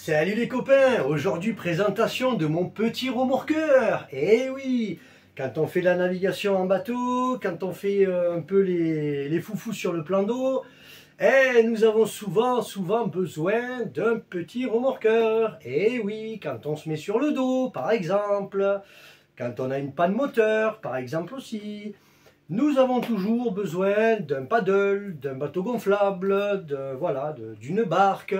Salut les copains, aujourd'hui présentation de mon petit remorqueur. Eh oui, quand on fait la navigation en bateau, quand on fait un peu les foufous sur le plan d'eau, nous avons souvent besoin d'un petit remorqueur. Eh oui, quand on se met sur le dos par exemple, quand on a une panne moteur par exemple aussi. Nous avons toujours besoin d'un paddle, d'un bateau gonflable, d'une barque.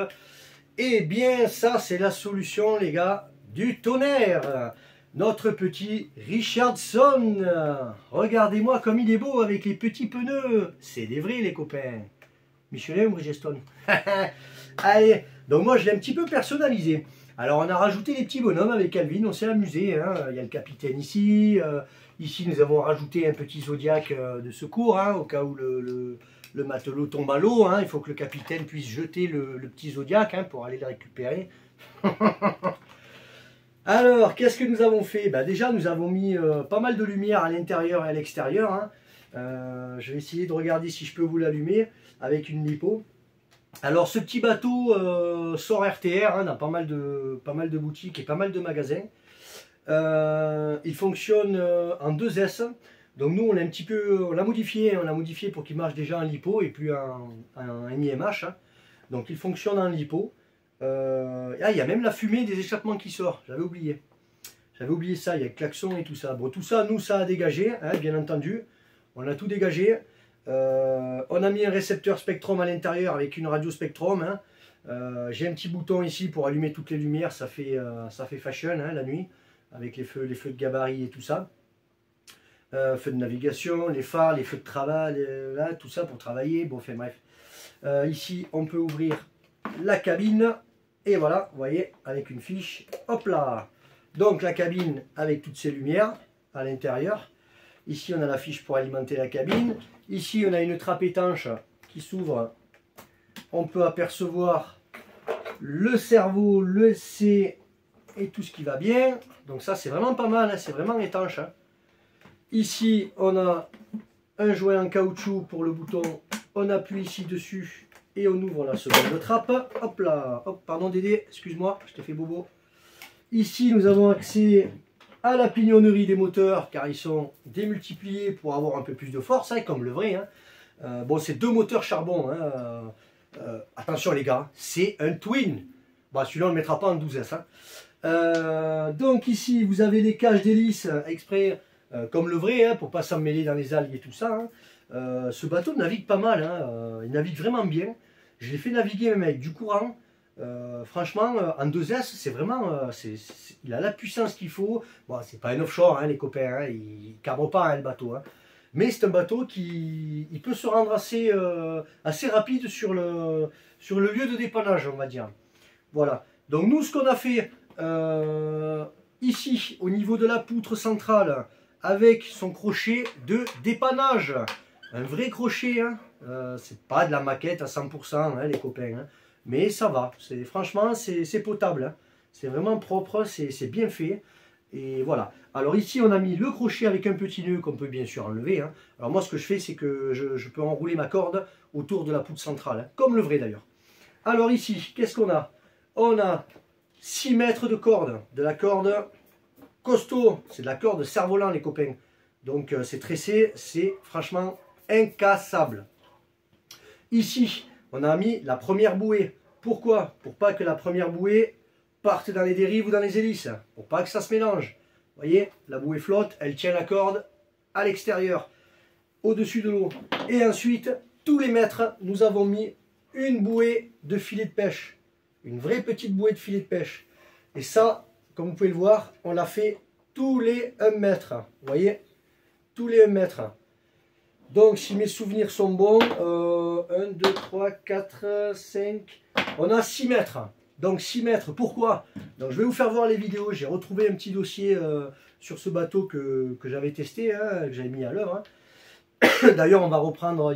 Eh bien, ça, c'est la solution, les gars, du tonnerre. Notre petit Richardson. Regardez-moi comme il est beau avec les petits pneus. C'est des vrais, les copains. Michelin ou Bridgestone? Allez, donc moi, je l'ai un petit peu personnalisé. Alors, on a rajouté les petits bonhommes avec Calvin. On s'est amusé. Hein. Il y a le capitaine ici. Ici, nous avons rajouté un petit Zodiac de secours, hein, au cas où le matelot tombe à l'eau, hein. Il faut que le capitaine puisse jeter le petit Zodiac, hein, pour aller le récupérer. Alors, qu'est-ce que nous avons fait? Déjà, nous avons mis pas mal de lumière à l'intérieur et à l'extérieur. Hein. Je vais essayer de regarder si je peux vous l'allumer avec une lipo. Alors, ce petit bateau sort RTR, hein, dans pas mal de boutiques et pas mal de magasins. Il fonctionne en 2S. Donc nous, on l'a modifié pour qu'il marche déjà en lipo et plus en IMH. Hein. Donc il fonctionne en lipo. Il y a même la fumée des échappements qui sort. J'avais oublié. J'avais oublié ça, il y a le klaxon et tout ça. Bon, tout ça, nous, ça a dégagé, hein, bien entendu. On a tout dégagé. On a mis un récepteur Spectrum à l'intérieur avec une radio Spectrum. Hein. J'ai un petit bouton ici pour allumer toutes les lumières. Ça fait fashion, hein, la nuit, avec les feux de gabarit et tout ça. Feux de navigation, les phares, les feux de travail, là, tout ça pour travailler. Bon, enfin bref. Ici, on peut ouvrir la cabine. Et voilà, vous voyez, avec une fiche. Hop là. Donc la cabine avec toutes ces lumières à l'intérieur. Ici, on a la fiche pour alimenter la cabine. Ici, on a une trappe étanche qui s'ouvre. On peut apercevoir le cerveau, le C et tout ce qui va bien. Donc ça, c'est vraiment pas mal, hein, c'est vraiment étanche. Hein. Ici, on a un joint en caoutchouc pour le bouton. On appuie ici dessus et on ouvre la seconde trappe. Hop là, hop, pardon Dédé, excuse-moi, je t'ai fait bobo. Ici, nous avons accès à la pignonnerie des moteurs car ils sont démultipliés pour avoir un peu plus de force, hein, comme le vrai. Hein. Bon, c'est deux moteurs charbon. Hein. Attention les gars, c'est un twin. Bon, celui-là, on ne le mettra pas en 12S. Hein. Donc ici, vous avez les cages d'hélice exprès. Comme le vrai, hein, pour ne pas s'en mêler dans les algues et tout ça. Hein. Ce bateau navigue pas mal, hein. Il navigue vraiment bien. Je l'ai fait naviguer même avec du courant. Franchement, en 2S, c'est vraiment, il a la puissance qu'il faut. Bon, c'est pas un offshore, hein, les copains, hein, il ne cabre pas, hein, le bateau. Hein. Mais c'est un bateau qui il peut se rendre assez rapide sur le lieu de dépannage, on va dire. Voilà. Donc nous, ce qu'on a fait ici, au niveau de la poutre centrale, avec son crochet de dépannage. Un vrai crochet, hein. C'est pas de la maquette à 100%, hein, les copains. Hein. Mais ça va, franchement, c'est potable. Hein. C'est vraiment propre, c'est bien fait. Et voilà. Alors ici, on a mis le crochet avec un petit nœud qu'on peut bien sûr enlever. Hein. Alors moi, ce que je fais, c'est que je peux enrouler ma corde autour de la poutre centrale. Hein, comme le vrai d'ailleurs. Alors ici, qu'est-ce qu'on a? On a 6 mètres de corde. De la corde costaud, c'est de la corde cerf-volant les copains. Donc c'est tressé, c'est franchement incassable. Ici, on a mis la première bouée. Pourquoi? Pour pas que la première bouée parte dans les dérives ou dans les hélices. Pour pas que ça se mélange. Vous voyez, la bouée flotte, elle tient la corde à l'extérieur, au-dessus de l'eau. Et ensuite, tous les mètres, nous avons mis une bouée de filet de pêche. Une vraie petite bouée de filet de pêche. Et ça, comme vous pouvez le voir, on l'a fait tous les 1 mètre. Vous voyez, tous les 1 mètre. Donc, si mes souvenirs sont bons, 1, 2, 3, 4, 5, on a 6 mètres. Donc 6 mètres, pourquoi? Donc je vais vous faire voir les vidéos. J'ai retrouvé un petit dossier sur ce bateau que j'avais testé, hein, que j'avais mis à l'heure. Hein. D'ailleurs, il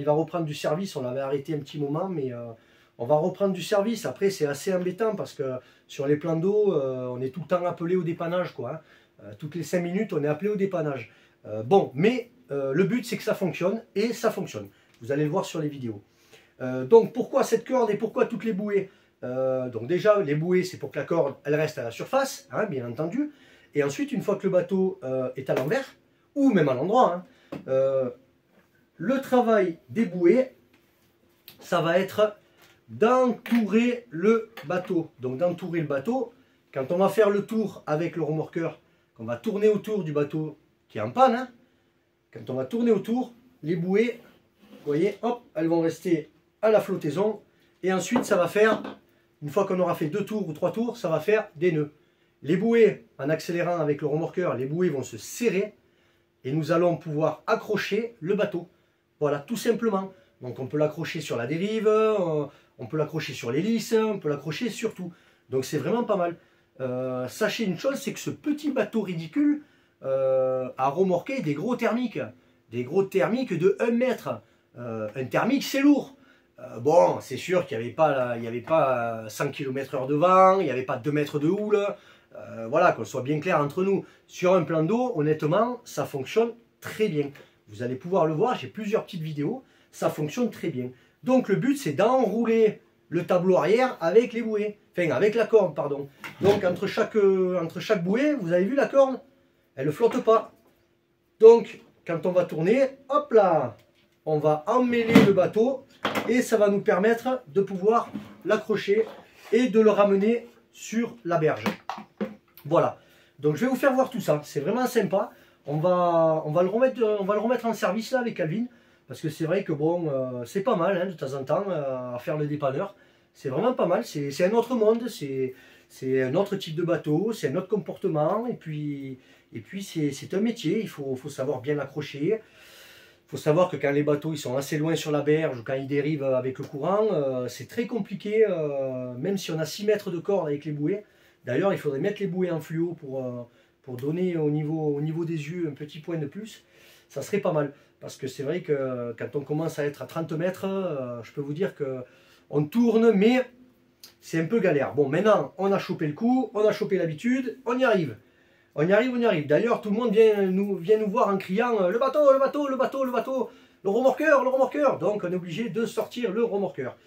va reprendre du service. On l'avait arrêté un petit moment, mais on va reprendre du service. Après, c'est assez embêtant parce que sur les plans d'eau, on est tout le temps appelé au dépannage, quoi. Hein. Toutes les 5 minutes, on est appelé au dépannage. Bon, mais le but, c'est que ça fonctionne, et ça fonctionne. Vous allez le voir sur les vidéos. Donc, pourquoi cette corde et pourquoi toutes les bouées? Donc déjà, les bouées, c'est pour que la corde, elle reste à la surface, hein, bien entendu. Et ensuite, une fois que le bateau est à l'envers, ou même à l'endroit, hein, le travail des bouées, ça va être d'entourer le bateau. Donc d'entourer le bateau, quand on va faire le tour avec le remorqueur, qu'on va tourner autour du bateau qui est en panne, hein, quand on va tourner autour, les bouées, vous voyez, hop, elles vont rester à la flottaison. Et ensuite, ça va faire, une fois qu'on aura fait 2 tours ou 3 tours, ça va faire des nœuds. Les bouées, en accélérant avec le remorqueur, les bouées vont se serrer et nous allons pouvoir accrocher le bateau. Voilà, tout simplement. Donc on peut l'accrocher sur la dérive, on peut l'accrocher sur l'hélice, on peut l'accrocher sur tout. Donc c'est vraiment pas mal. Sachez une chose, c'est que ce petit bateau ridicule a remorqué des gros thermiques. Des gros thermiques de 1 mètre. Un thermique, c'est lourd. Bon, c'est sûr qu'il n'y avait pas 100 km/h de vent, il n'y avait pas 2 mètres de houle. Voilà, qu'on soit bien clair entre nous. Sur un plan d'eau, honnêtement, ça fonctionne très bien. Vous allez pouvoir le voir, j'ai plusieurs petites vidéos. Ça fonctionne très bien. Donc le but, c'est d'enrouler le tableau arrière avec les bouées. Enfin, avec la corde, pardon. Donc entre chaque bouée, vous avez vu la corde? Elle ne flotte pas. Donc, quand on va tourner, hop là, on va emmêler le bateau et ça va nous permettre de pouvoir l'accrocher et de le ramener sur la berge. Voilà. Donc je vais vous faire voir tout ça. C'est vraiment sympa. On va le remettre en service là avec Calvin. Parce que c'est vrai que bon, c'est pas mal hein, de temps en temps à faire le dépanneur. C'est vraiment pas mal. C'est un autre monde. C'est un autre type de bateau. C'est un autre comportement. Et puis c'est un métier. Il faut savoir bien l'accrocher. Il faut savoir que quand les bateaux ils sont assez loin sur la berge ou quand ils dérivent avec le courant, c'est très compliqué. Même si on a 6 mètres de corde avec les bouées. D'ailleurs, il faudrait mettre les bouées en fluo pour donner au niveau des yeux un petit point de plus. Ça serait pas mal. Parce que c'est vrai que quand on commence à être à 30 mètres, je peux vous dire qu'on tourne, mais c'est un peu galère. Bon, maintenant, on a chopé le coup, on a chopé l'habitude, on y arrive. On y arrive, on y arrive. D'ailleurs, tout le monde vient nous voir en criant « Le bateau, le bateau, le bateau, le bateau, le remorqueur, le remorqueur !» Donc, on est obligé de sortir le remorqueur.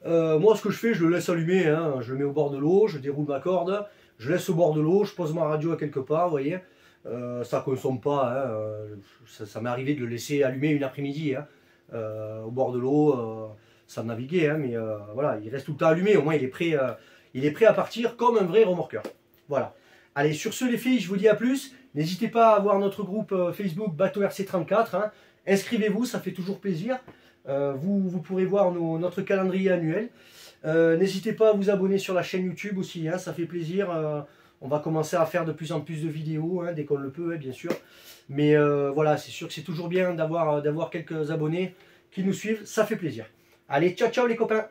Moi, ce que je fais, je le laisse allumer. Hein. Je le mets au bord de l'eau, je déroule ma corde, je laisse au bord de l'eau, je pose ma radio à quelque part, vous voyez. Ça ne consomme pas, hein. Ça m'est arrivé de le laisser allumer une après-midi hein. Au bord de l'eau, ça naviguait, hein, mais voilà, il reste tout le temps allumé, au moins il est prêt à partir comme un vrai remorqueur. Voilà. Allez, sur ce les filles, je vous dis à plus. N'hésitez pas à voir notre groupe Facebook Bateau RC34. Hein. Inscrivez-vous, ça fait toujours plaisir. Vous pourrez voir notre calendrier annuel. N'hésitez pas à vous abonner sur la chaîne YouTube aussi, hein, ça fait plaisir. On va commencer à faire de plus en plus de vidéos, hein, dès qu'on le peut, hein, bien sûr. Mais voilà, c'est sûr que c'est toujours bien d'avoir quelques abonnés qui nous suivent, ça fait plaisir. Allez, ciao, ciao les copains!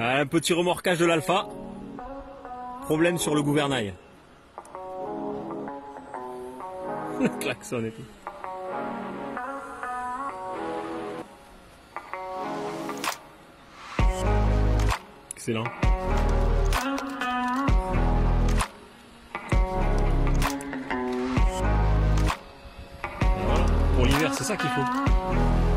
Un petit remorquage de l'Alpha. Problème sur le gouvernail. Le klaxon et tout. Excellent. Et voilà. Pour l'hiver, c'est ça qu'il faut.